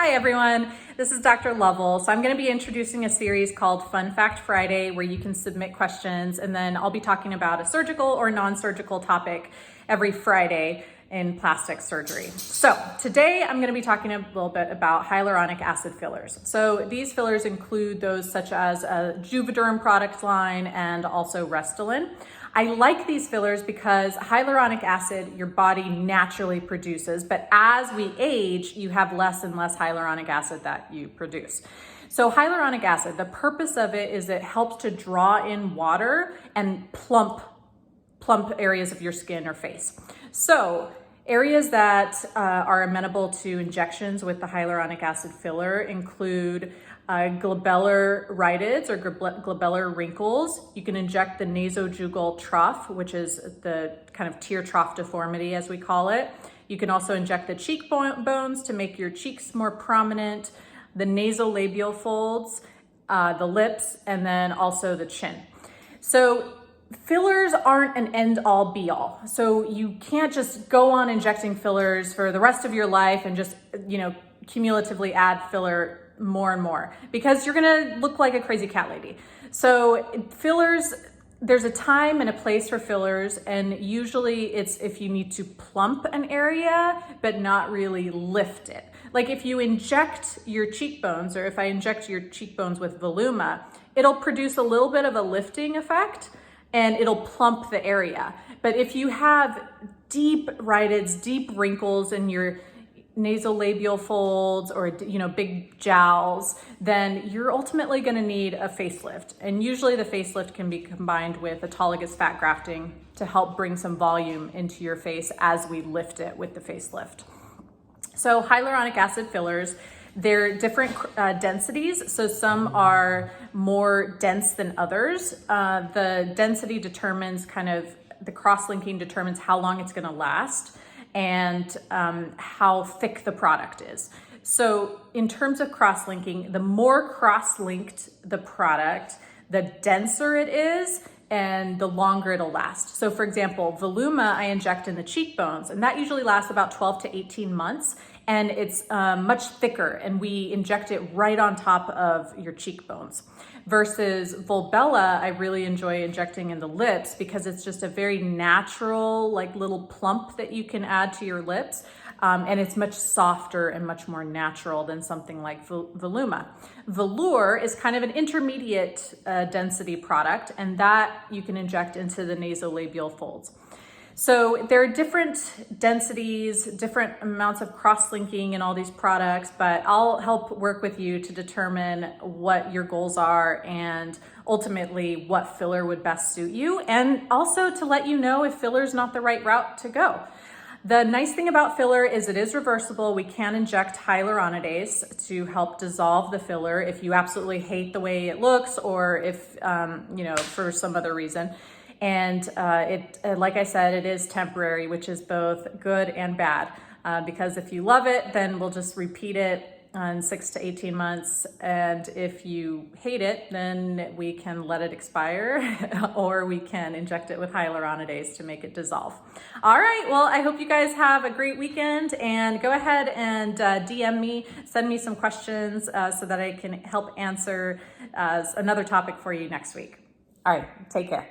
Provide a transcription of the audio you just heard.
Hi everyone, this is Dr. Lovell. So I'm going to be introducing a series called Fun Fact Friday where you can submit questions, and then I'll be talking about a surgical or non-surgical topic every Friday in plastic surgery. So today I'm going to be talking a little bit about hyaluronic acid fillers. So these fillers include those such as a Juvederm product line and also Restylane. I like these fillers because hyaluronic acid your body naturally produces, but as we age, you have less and less hyaluronic acid that you produce. So hyaluronic acid, the purpose of it is it helps to draw in water and plump areas of your skin or face. So areas that are amenable to injections with the hyaluronic acid filler include glabellar rhytids or glabellar wrinkles. You can inject the nasojugal trough, which is the kind of tear trough deformity as we call it. You can also inject the cheekbones to make your cheeks more prominent, the nasolabial folds, the lips, and then also the chin. So fillers aren't an end-all be-all. So you can't just go on injecting fillers for the rest of your life and just, cumulatively add filler more and more, because you're gonna look like a crazy cat lady. So fillers, there's a time and a place for fillers, and usually it's if you need to plump an area but not really lift it. Like if you inject your cheekbones, or if I inject your cheekbones with Voluma, it'll produce a little bit of a lifting effect and it'll plump the area. But if you have deep rhytids, deep wrinkles in your nasolabial folds or big jowls, then you're ultimately going to need a facelift. And usually the facelift can be combined with autologous fat grafting to help bring some volume into your face as we lift it with the facelift. So hyaluronic acid fillers, they're different densities. So some are more dense than others. The density determines the cross-linking determines how long it's going to last and how thick the product is. So in terms of cross-linking, the more cross-linked the product, the denser it is and the longer it'll last. So for example, Voluma I inject in the cheekbones, and that usually lasts about 12 to 18 months, and it's much thicker, and we inject it right on top of your cheekbones. Versus Volbella, I really enjoy injecting in the lips because it's just a very natural, little plump that you can add to your lips. And it's much softer and much more natural than something like Voluma. Velour is kind of an intermediate density product, and that you can inject into the nasolabial folds. So there are different densities, different amounts of cross-linking in all these products, but I'll help work with you to determine what your goals are and ultimately what filler would best suit you, and also to let you know if filler is not the right route to go. The nice thing about filler is it is reversible. We can inject hyaluronidase to help dissolve the filler if you absolutely hate the way it looks, or if, for some other reason. And like I said, it is temporary, which is both good and bad. Because if you love it, then we'll just repeat it in 6 to 18 months. And if you hate it, then we can let it expire or we can inject it with hyaluronidase to make it dissolve. All right, well, I hope you guys have a great weekend, and go ahead and DM me, send me some questions so that I can help answer another topic for you next week. All right, take care.